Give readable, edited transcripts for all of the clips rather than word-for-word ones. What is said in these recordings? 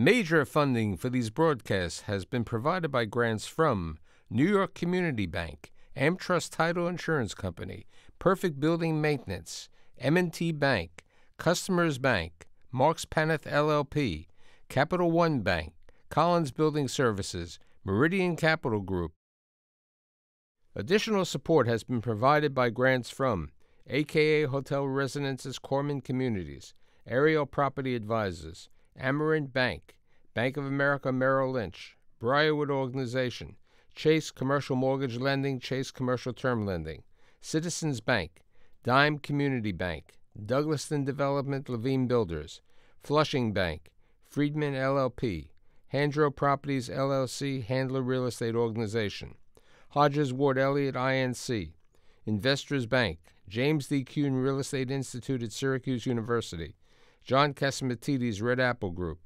Major funding for these broadcasts has been provided by grants from New York Community Bank, AmTrust Title Insurance Company, Perfect Building Maintenance, M&T Bank, Customers Bank, Marks Paneth LLP, Capital One Bank, Collins Building Services, Meridian Capital Group. Additional support has been provided by grants from AKA Hotel Residences Corman Communities, Ariel Property Advisors, Amarant Bank, Bank of America Merrill Lynch, Briarwood Organization, Chase Commercial Mortgage Lending, Chase Commercial Term Lending, Citizens Bank, Dime Community Bank, Douglaston Development Levine Builders, Flushing Bank, Friedman LLP, Handro Properties LLC, Handler Real Estate Organization, Hodges Ward Elliott INC, Investors Bank, James D. Kuhn Real Estate Institute at Syracuse University, John Casamatides Red Apple Group,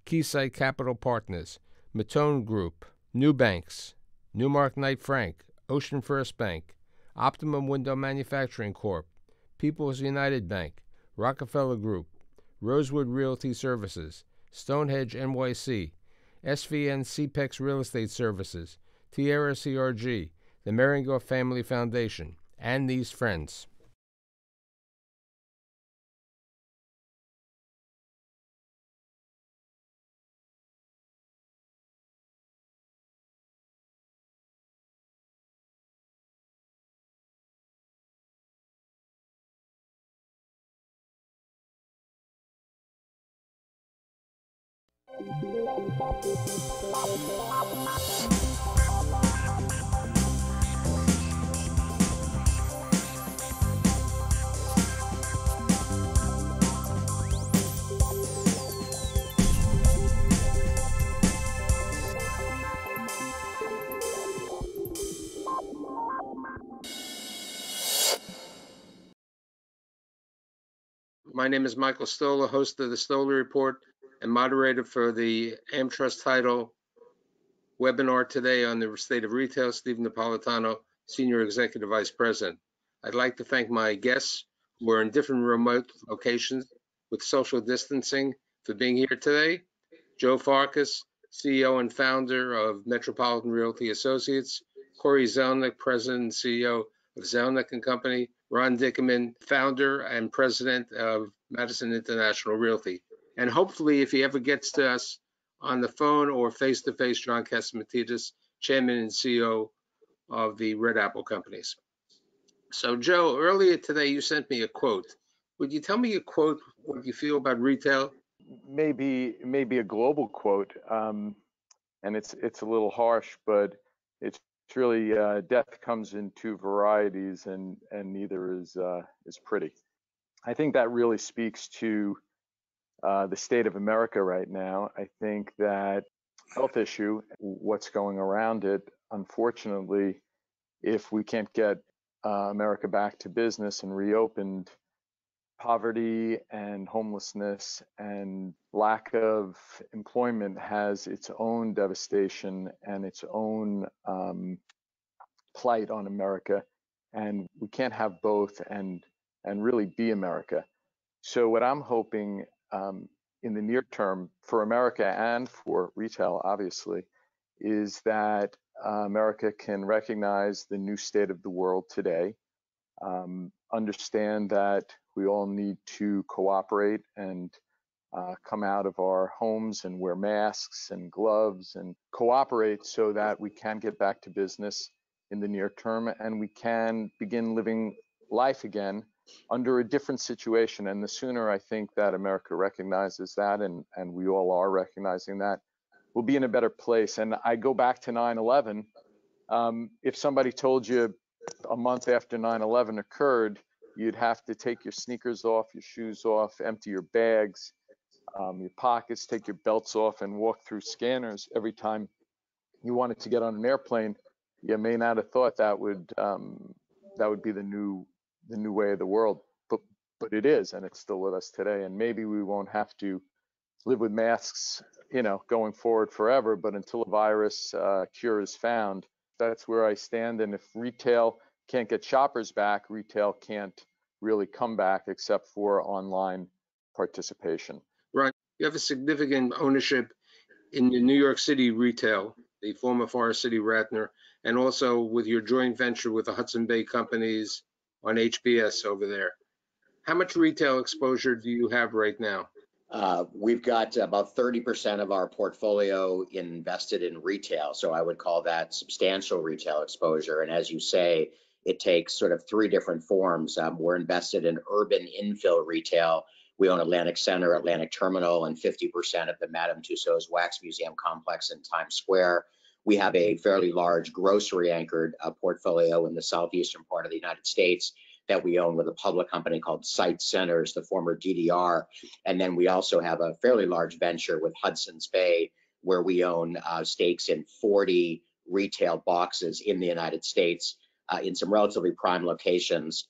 Keysight Capital Partners, Matone Group, New Banks, Newmark Knight Frank, Ocean First Bank, Optimum Window Manufacturing Corp., People's United Bank, Rockefeller Group, Rosewood Realty Services, Stonehenge NYC, SVN CPEX Real Estate Services, Tierra CRG, the Meringer Family Foundation, and these friends. My name is Michael Stoller, host of the Stoller Report and moderator for the AmTrust Title webinar today on the state of retail. Steve Napolitano, Senior Executive Vice President. I'd like to thank my guests who are in different remote locations with social distancing for being here today. Joe Farkas, CEO and founder of Metropolitan Realty Associates. Corey Zelnick, President and CEO of Zelnick and Company. Ron Dickerman, founder and president of Madison International Realty. And hopefully, if he ever gets to us on the phone or face-to-face, John Casamatides, chairman and CEO of the Red Apple Companies. So, Joe, earlier today you sent me a quote. Would you tell me a quote, what you feel about retail? Maybe a global quote, and it's a little harsh, but it's really death comes in two varieties, and neither is pretty. I think that really speaks to the state of America right now. I think that health issue, what's going around it, unfortunately, if we can't get America back to business and reopened, poverty and homelessness and lack of employment has its own devastation and its own plight on America, and we can't have both and really be America. So what I'm hoping in the near term for America and for retail, obviously, is that America can recognize the new state of the world today, understand that we all need to cooperate and come out of our homes and wear masks and gloves and cooperate so that we can get back to business in the near term and we can begin living life again under a different situation. And the sooner I think that America recognizes that, and we all are recognizing that, we'll be in a better place. And I go back to 9/11. If somebody told you a month after 9/11 occurred, you'd have to take your sneakers off, your shoes off, empty your bags, your pockets, take your belts off, and walk through scanners every time you wanted to get on an airplane, you may not have thought that would be the new way of the world, but it is, and it's still with us today. And maybe we won't have to live with masks, going forward forever. But until a virus cure is found, that's where I stand. And if retail can't get shoppers back, retail can't really come back except for online participation. Right. You have a significant ownership in the New York City retail, the former Forest City Ratner, and also with your joint venture with the Hudson Bay companies on HBS over there. How much retail exposure do you have right now? We've got about 30% of our portfolio invested in retail, so I would call that substantial retail exposure. And as you say, it takes sort of three different forms. We're invested in urban infill retail. We own Atlantic Center, Atlantic Terminal, and 50% of the Madame Tussauds Wax Museum complex in Times Square. We have a fairly large grocery-anchored portfolio in the southeastern part of the United States that we own with a public company called Site Centers, the former DDR. And then we also have a fairly large venture with Hudson's Bay, where we own stakes in 40 retail boxes in the United States in some relatively prime locations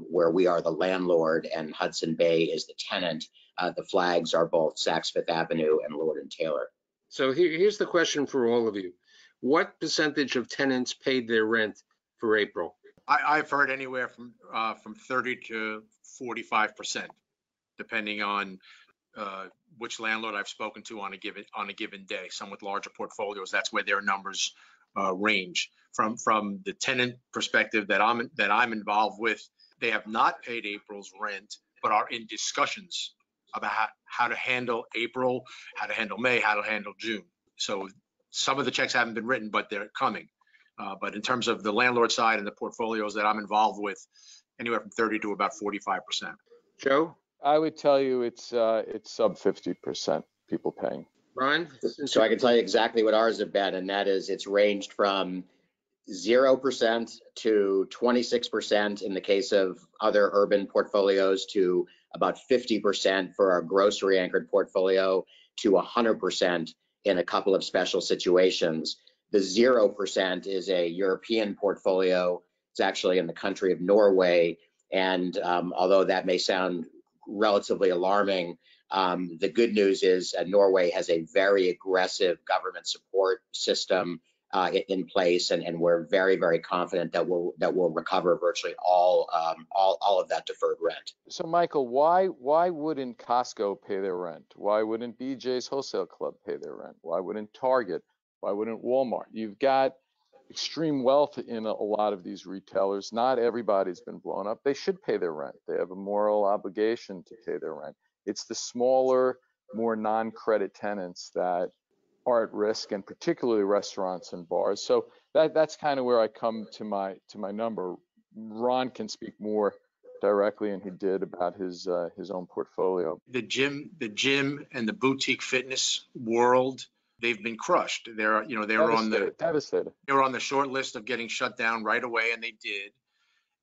where we are the landlord and Hudson Bay is the tenant. The flags are both Saks Fifth Avenue and Lord & Taylor. So here's the question for all of you. What percentage of tenants paid their rent for April? I've heard anywhere from 30 to 45%, depending on which landlord I've spoken to on a given day. Some with larger portfolios, that's where their numbers range. From the tenant perspective that I'm involved with, they have not paid April's rent, but are in discussions about how to handle April, how to handle May, how to handle June. So some of the checks haven't been written, but they're coming. But in terms of the landlord side and the portfolios that I'm involved with, anywhere from 30 to about 45%. Joe? I would tell you it's sub 50% people paying. Brian? So I can tell you exactly what ours have been, and that is it's ranged from 0% to 26% in the case of other urban portfolios, to about 50% for our grocery anchored portfolio, to 100% in a couple of special situations. The 0% is a European portfolio. It's actually in the country of Norway. And although that may sound relatively alarming, the good news is Norway has a very aggressive government support system in place, and we're very, very confident that we'll recover virtually all of that deferred rent. So Michael, why wouldn't Costco pay their rent? Why wouldn't BJ's Wholesale Club pay their rent? Why wouldn't Target? Why wouldn't Walmart? You've got extreme wealth in a lot of these retailers. Not everybody's been blown up. They should pay their rent. They have a moral obligation to pay their rent. It's the smaller, more non-credit tenants that are at risk, and particularly restaurants and bars. So that's kind of where I come to my number. Ron can speak more directly, and he did, about his own portfolio. The gym and the boutique fitness world, they've been crushed. They were on the short list of getting shut down right away, and they did.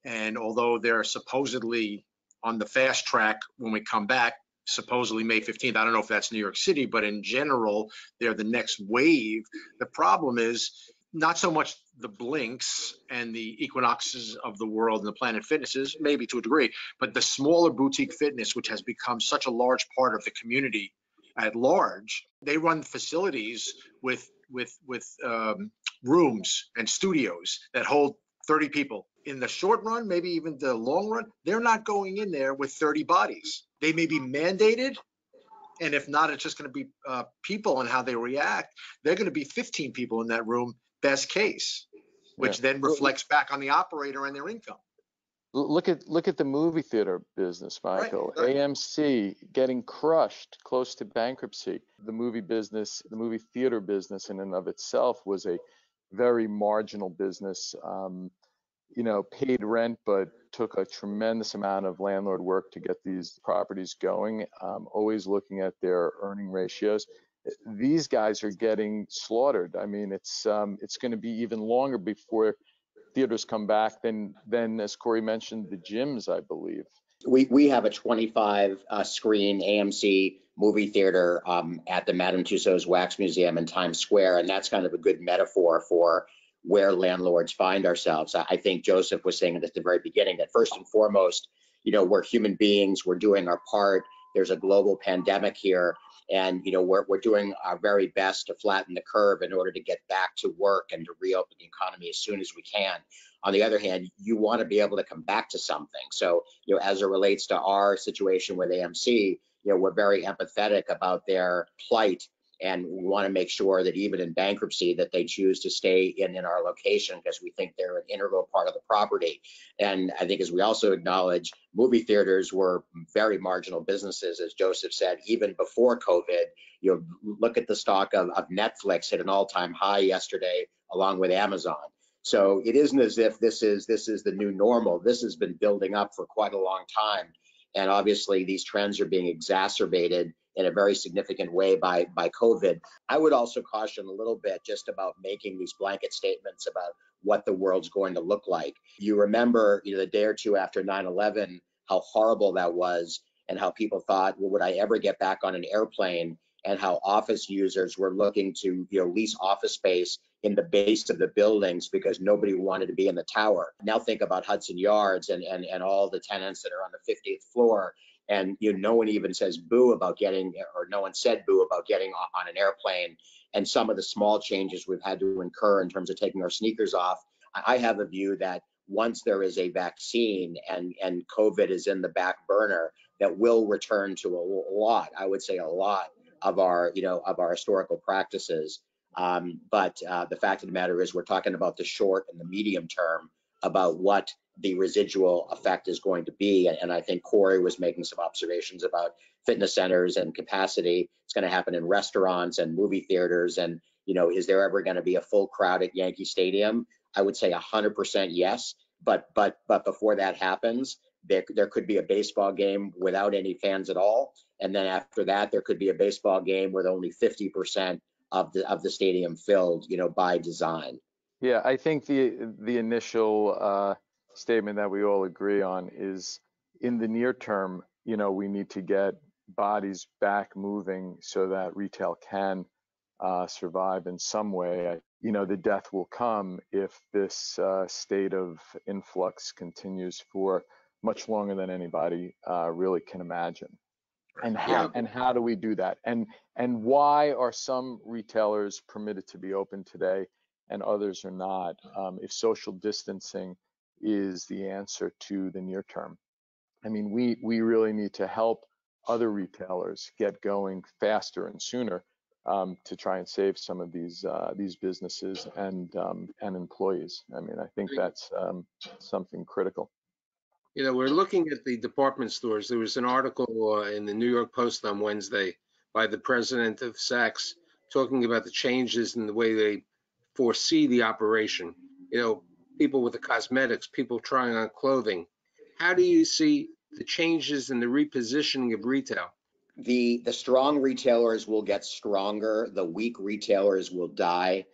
And although they're supposedly on the fast track when we come back, supposedly May 15th, I don't know if that's New York City, but in general, they're the next wave. The problem is not so much the Blinks and the Equinoxes of the world and the Planet Fitnesses, maybe to a degree, but the smaller boutique fitness, which has become such a large part of the community at large. They run facilities with rooms and studios that hold 30 people. In the short run, maybe even the long run, they're not going in there with 30 bodies. They may be mandated, and if not, it's just going to be people and how they react. They're going to be 15 people in that room, best case, which then reflects back on the operator and their income. Look at the movie theater business, Michael. Right. AMC getting crushed, close to bankruptcy. The movie theater business in and of itself was a very marginal business. Paid rent, but took a tremendous amount of landlord work to get these properties going, always looking at their earning ratios. These guys are getting slaughtered. I mean, it's going to be even longer before theaters come back than as Corey mentioned, the gyms, I believe. We have a 25 screen AMC movie theater at the Madame Tussauds Wax Museum in Times Square, and that's kind of a good metaphor for where landlords find ourselves. I think Joseph was saying at the very beginning that first and foremost, we're human beings, we're doing our part. There's a global pandemic here, and we're doing our very best to flatten the curve in order to get back to work and to reopen the economy as soon as we can. On the other hand, you want to be able to come back to something. So, as it relates to our situation with AMC, we're very empathetic about their plight. And we want to make sure that even in bankruptcy that they choose to stay in our location, because we think they're an integral part of the property. And I think, as we also acknowledge, movie theaters were very marginal businesses, as Joseph said, even before COVID. You know, look at the stock of Netflix, hit an all-time high yesterday, along with Amazon. So it isn't as if this is the new normal. This has been building up for quite a long time. And obviously these trends are being exacerbated in a very significant way by COVID. I would also caution a little bit just about making these blanket statements about what the world's going to look like. You remember, the day or two after 9/11, how horrible that was, and how people thought, well, would I ever get back on an airplane? And how office users were looking to lease office space in the base of the buildings because nobody wanted to be in the tower. Now think about Hudson Yards and all the tenants that are on the 50th floor. And no one even says boo about getting, or no one said boo about getting on an airplane. And some of the small changes we've had to incur in terms of taking our sneakers off. I have a view that once there is a vaccine and COVID is in the back burner, that will return to a lot, I would say a lot, of our historical practices. But the fact of the matter is, we're talking about the short and the medium term, about what the residual effect is going to be. And I think Corey was making some observations about fitness centers and capacity. It's going to happen in restaurants and movie theaters. And, is there ever going to be a full crowd at Yankee Stadium? I would say 100% yes. But before that happens, there could be a baseball game without any fans at all. And then after that, there could be a baseball game with only 50% of the stadium filled, by design. Yeah, I think the initial statement that we all agree on is, in the near term, we need to get bodies back moving so that retail can survive in some way. The death will come if this state of influx continues for much longer than anybody really can imagine. And how do we do that? And why are some retailers permitted to be open today and others are not? If social distancing is the answer to the near term, I mean, we really need to help other retailers get going faster and sooner to try and save some of these businesses and employees. I mean, I think that's something critical. We're looking at the department stores. There was an article in the New York Post on Wednesday by the president of Saks talking about the changes in the way they foresee the operation. People with the cosmetics, people trying on clothing. How do you see the changes in the repositioning of retail? The strong retailers will get stronger. The weak retailers will die.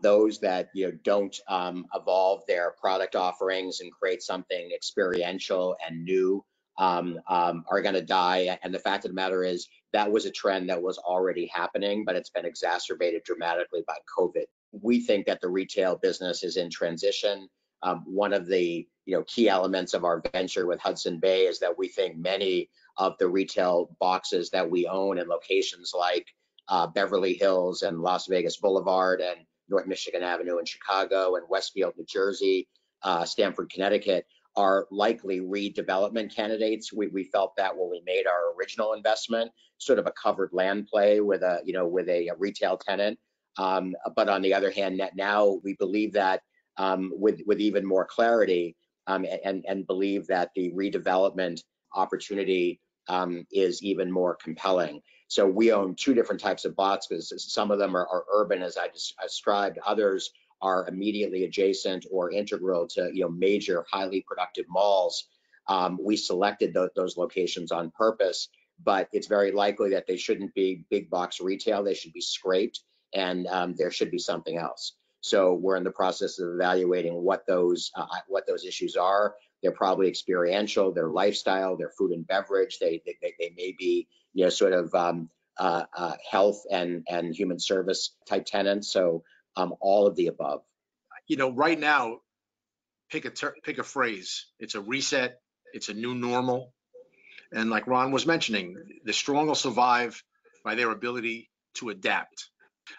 Those that don't evolve their product offerings and create something experiential and new are going to die. And the fact of the matter is, that was a trend that was already happening, but it's been exacerbated dramatically by COVID. We think that the retail business is in transition. One of the key elements of our venture with Hudson Bay is that we think many of the retail boxes that we own in locations like Beverly Hills and Las Vegas Boulevard and North Michigan Avenue in Chicago and Westfield, New Jersey, Stamford, Connecticut, are likely redevelopment candidates. We felt that when we made our original investment, sort of a covered land play with a retail tenant. But on the other hand, now we believe that with even more clarity and believe that the redevelopment opportunity is even more compelling. So we own two different types of boxes. Some of them are urban, as I described. Others are immediately adjacent or integral to major, highly productive malls. We selected those locations on purpose, but it's very likely that they shouldn't be big box retail. They should be scraped, and there should be something else. So we're in the process of evaluating what those issues are. They're probably experiential, they're lifestyle, they're food and beverage. They may be sort of health and human service type tenants. So all of the above. Right now, pick a phrase. It's a reset. It's a new normal. And like Ron was mentioning, the strong will survive by their ability to adapt.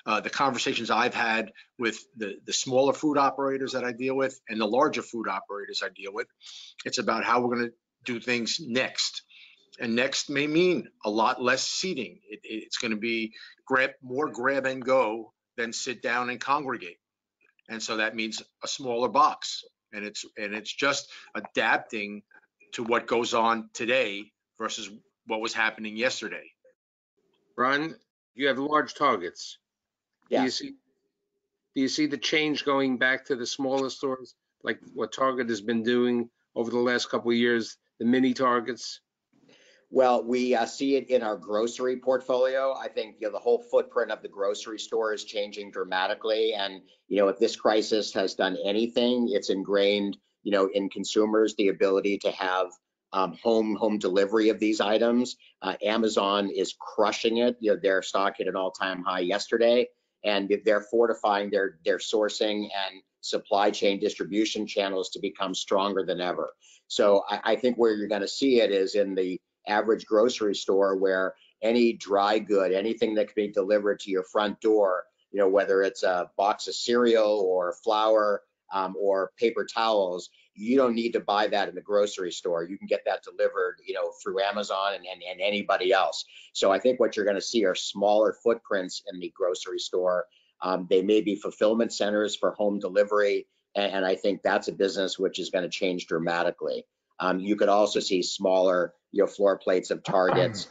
The conversations I've had with the smaller food operators that I deal with and the larger food operators I deal with, it's about how we're going to do things next. And next may mean a lot less seating. It's going to be more grab and go than sit down and congregate. And so that means a smaller box. And it's just adapting to what goes on today versus what was happening yesterday. Ron, you have large targets. Yes. Do you see the change going back to the smaller stores, like what Target has been doing over the last couple of years, the mini Targets? Well, we see it in our grocery portfolio. I think the whole footprint of the grocery store is changing dramatically. And if this crisis has done anything, it's ingrained in consumers the ability to have home delivery of these items. Amazon is crushing it. Their stock hit an all-time high yesterday, and they're fortifying their sourcing and supply chain distribution channels to become stronger than ever. So I think where you're going to see it is in the average grocery store, where any dry good, anything that can be delivered to your front door, whether it's a box of cereal or flour or paper towels, you don't need to buy that in the grocery store. You can get that delivered, through Amazon and anybody else. So I think what you're going to see are smaller footprints in the grocery store. They may be fulfillment centers for home delivery, and I think that's a business which is going to change dramatically. You could also see smaller, floor plates of Targets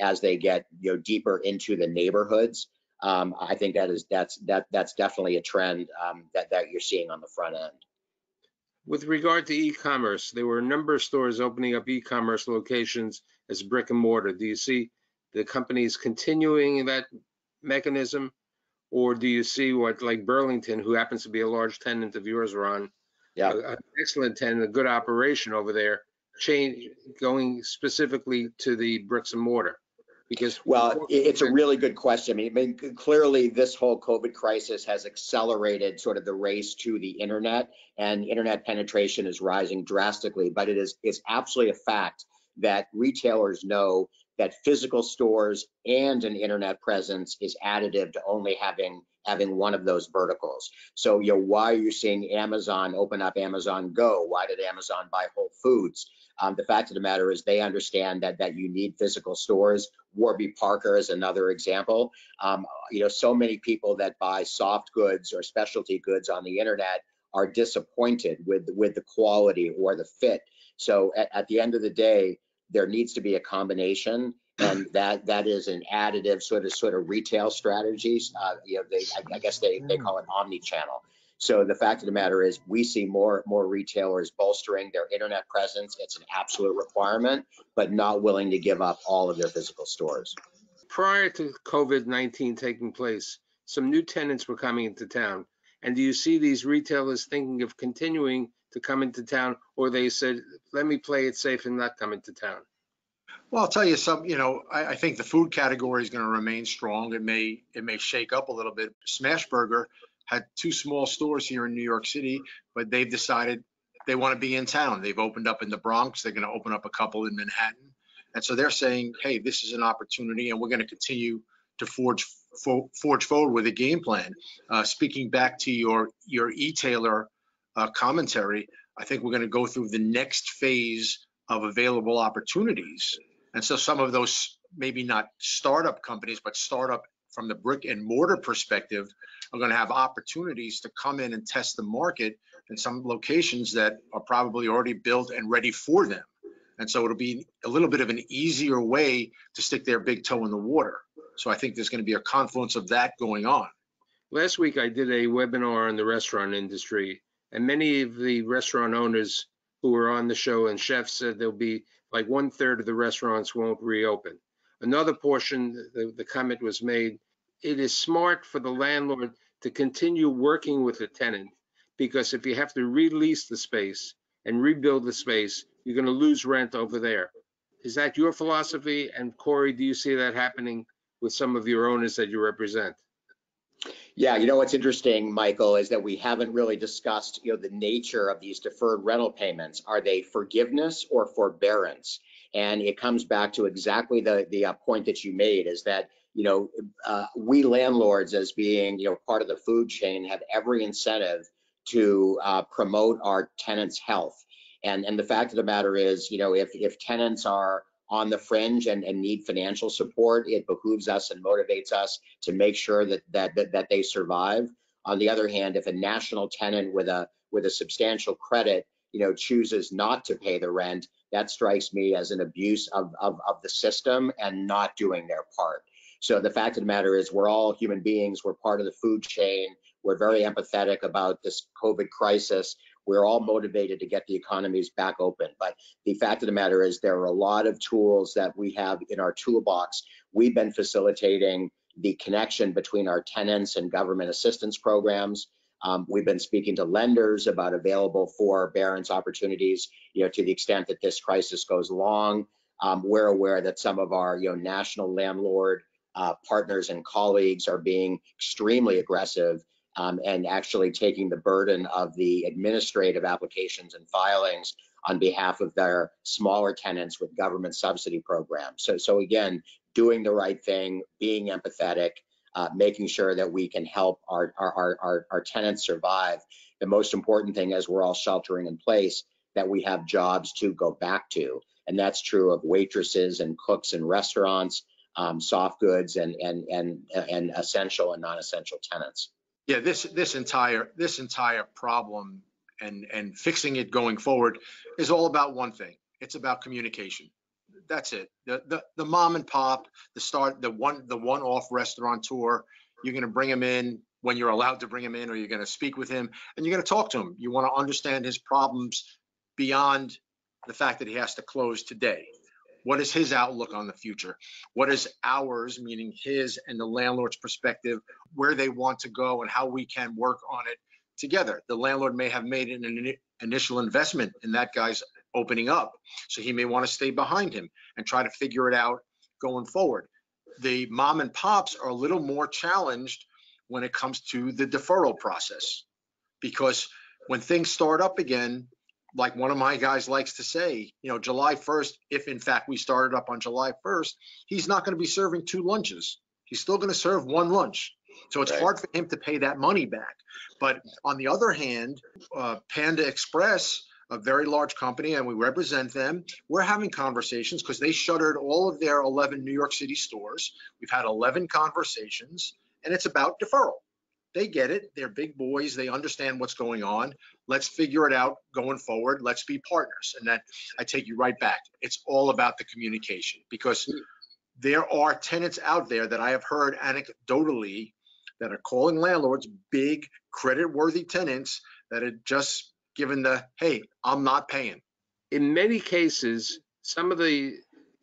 as they get, deeper into the neighborhoods. I think that's definitely a trend that you're seeing on the front end. With regard to e-commerce, there were a number of stores opening up e-commerce locations as brick and mortar. Do you see the companies continuing that mechanism, or do you see what, like Burlington, who happens to be a large tenant of yours, Ron, an excellent tenant, a good operation over there, going specifically to the bricks and mortar? Because it's a really good question. I mean, clearly this whole COVID crisis has accelerated sort of the race to the internet, and internet penetration is rising drastically. But it's absolutely a fact that retailers know that physical stores and an internet presence is additive to only having one of those verticals. So, why are you seeing Amazon open up Amazon Go? Why did Amazon buy Whole Foods? The fact of the matter is they understand that you need physical stores. Warby Parker is another example. So many people that buy soft goods or specialty goods on the internet are disappointed with the quality or the fit. So at the end of the day, there needs to be a combination, and that is an additive sort of retail strategies. I guess they call it omni-channel. So the fact of the matter is, we see more retailers bolstering their internet presence. It's an absolute requirement, but not willing to give up all of their physical stores. Prior to COVID-19 taking place, some new tenants were coming into town. And do you see these retailers thinking of continuing to come into town, or they said, let me play it safe and not come into town? Well, I'll tell you something, I think the food category is going to remain strong. It may shake up a little bit. Smashburger had 2 small stores here in New York City, but they've decided they want to be in town. They've opened up in the Bronx. They're going to open up a couple in Manhattan. And so they're saying, hey, this is an opportunity, and we're going to continue to forge forward with a game plan. Speaking back to your e-tailer commentary, I think we're going to go through the next phase of available opportunities. And so some of those, maybe not startup companies, but startup from the brick and mortar perspective, are going to have opportunities to come in and test the market in some locations that are probably already built and ready for them. And so it'll be a little bit of an easier way to stick their big toe in the water. So I think there's going to be a confluence of that going on. Last week, I did a webinar on the restaurant industry, and many of the restaurant owners who were on the show and chefs said there'll be like 1/3 of the restaurants won't reopen. Another portion, the comment was made, it is smart for the landlord to continue working with the tenant, because if you have to release the space and rebuild the space, you're going to lose rent over there. Is that your philosophy? And Corey, do you see that happening with some of your owners that you represent? Yeah, what's interesting, Michael, is that we haven't really discussed, the nature of these deferred rental payments. Are they forgiveness or forbearance? And it comes back to exactly the point that you made, is that, we landlords, as being, part of the food chain, have every incentive to promote our tenants' health. And the fact of the matter is, if tenants are on the fringe and need financial support, it behooves us and motivates us to make sure that they survive. On the other hand, if a national tenant with a substantial credit, chooses not to pay the rent, that strikes me as an abuse of the system and not doing their part. So the fact of the matter is, we're all human beings. We're part of the food chain. We're very empathetic about this COVID crisis. We're all motivated to get the economies back open. But the fact of the matter is, there are a lot of tools that we have in our toolbox. We've been facilitating the connection between our tenants and government assistance programs. We've been speaking to lenders about available forbearance opportunities, to the extent that this crisis goes along. We're aware that some of our, national landlord partners and colleagues are being extremely aggressive and actually taking the burden of the administrative applications and filings on behalf of their smaller tenants with government subsidy programs. So again, doing the right thing, being empathetic, making sure that we can help our tenants survive. The most important thing, as we're all sheltering in place, that we have jobs to go back to. And that's true of waitresses and cooks in restaurants, soft goods, and essential and non-essential tenants. Yeah, this entire problem and fixing it going forward is all about one thing. It's about communication. That's it. The mom and pop, the one-off restaurateur, you're going to bring him in when you're allowed to bring him in, or you're going to speak with him and you're going to talk to him. You want to understand his problems beyond the fact that he has to close today. What is his outlook on the future? What is ours, meaning his and the landlord's perspective, where they want to go and how we can work on it together? The landlord may have made an initial investment in that guy's opening up, so he may want to stay behind him and try to figure it out going forward. The mom and pops are a little more challenged when it comes to the deferral process, because when things start up again, like one of my guys likes to say, July 1st, if in fact we started up on July 1st, he's not going to be serving 2 lunches. He's still going to serve 1 lunch. So it's hard for him to pay that money back. But on the other hand, Panda Express, a very large company, and we represent them, we're having conversations because they shuttered all of their 11 New York City stores. We've had 11 conversations, and it's about deferral. They get it. They're big boys. They understand what's going on. Let's figure it out going forward. Let's be partners. And then I take you right back. It's all about the communication, because there are tenants out there that I have heard anecdotally that are calling landlords, big credit-worthy tenants, that are just given the, hey, I'm not paying. In many cases, some of the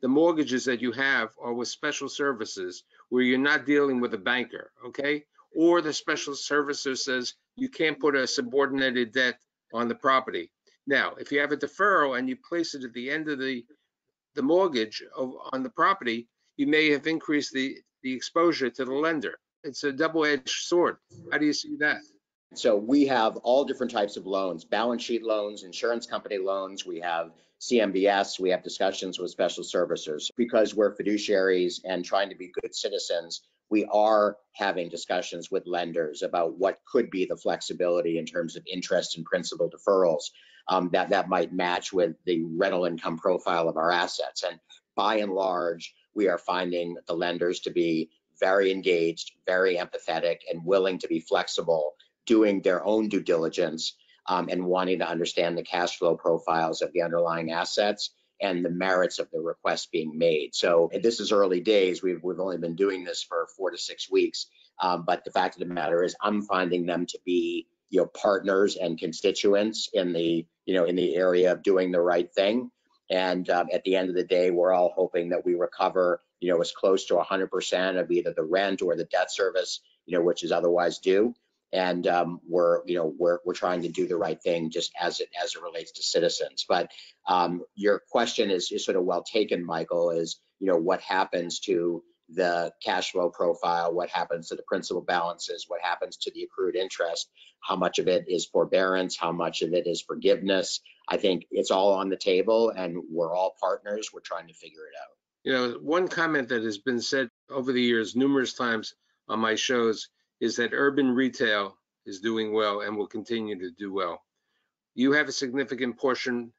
mortgages that you have are with special services where you're not dealing with a banker, okay? Or the special servicer says you can't put a subordinated debt on the property. Now, if you have a deferral and you place it at the end of the mortgage on the property, you may have increased the exposure to the lender. It's a double-edged sword. How do you see that? So we have all different types of loans: balance sheet loans, insurance company loans. We have CMBS. We have discussions with special servicers. Because we're fiduciaries and trying to be good citizens, we are having discussions with lenders about what could be the flexibility in terms of interest and principal deferrals that might match with the rental income profile of our assets. And by and large, we are finding the lenders to be very engaged, very empathetic, and willing to be flexible, doing their own due diligence and wanting to understand the cash flow profiles of the underlying assets and the merits of the request being made. So this is early days. We've only been doing this for 4 to 6 weeks, but the fact of the matter is, I'm finding them to be partners and constituents in the area of doing the right thing. And at the end of the day, we're all hoping that we recover as close to 100% of either the rent or the debt service which is otherwise due. And we're trying to do the right thing just as it relates to citizens. But your question is sort of well taken, Michael, is what happens to the cash flow profile, what happens to the principal balances, what happens to the accrued interest, how much of it is forbearance, how much of it is forgiveness. I think it's all on the table, and we're all partners. We're trying to figure it out. One comment that has been said over the years numerous times on my shows is that urban retail is doing well and will continue to do well. You have a significant portion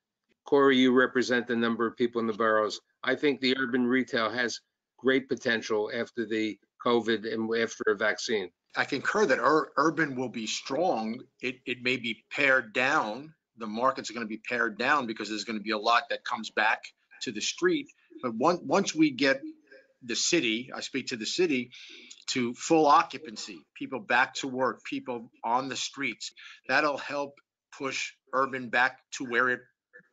Corey, you represent the number of people in the boroughs. I think the urban retail has great potential after the COVID and after a vaccine. I concur that urban will be strong. It may be pared down. The markets are going to be pared down because there's going to be a lot that comes back to the street. But once we get the city, I speak to the city, to full occupancy, people back to work, people on the streets, that'll help push urban back to where it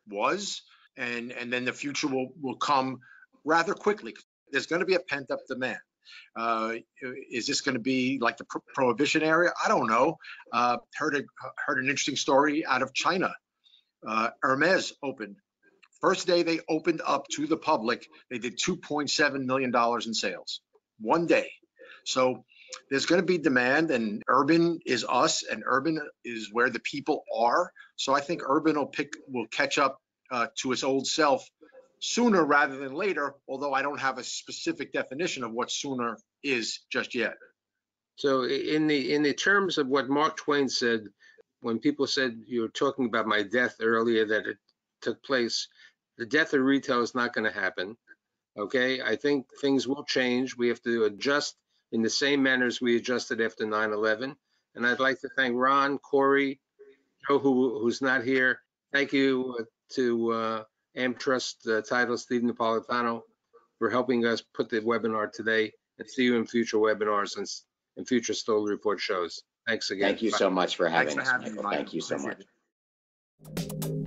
was. And then the future will come rather quickly. There's going to be a pent-up demand. Is this going to be like the prohibition area? I don't know. Heard an interesting story out of China. Hermes opened. First day they opened up to the public, they did $2.7 million in sales. One day. So there's going to be demand, and urban is us, and urban is where the people are. So I think urban will catch up to its old self sooner rather than later, although I don't have a specific definition of what sooner is just yet. So in the terms of what Mark Twain said, when people said you were talking about my death earlier, that it took place, the death of retail is not going to happen. Okay, I think things will change. We have to adjust in the same manner as we adjusted after 9/11. And I'd like to thank Ron, Corey, Joe, who's not here. Thank you to AmTrust title, Steve Napolitano, for helping us put the webinar today, and see you in future webinars and future Stoller Report shows. Thanks again. Thank you so much for having us, Michael. Thank you so much. It.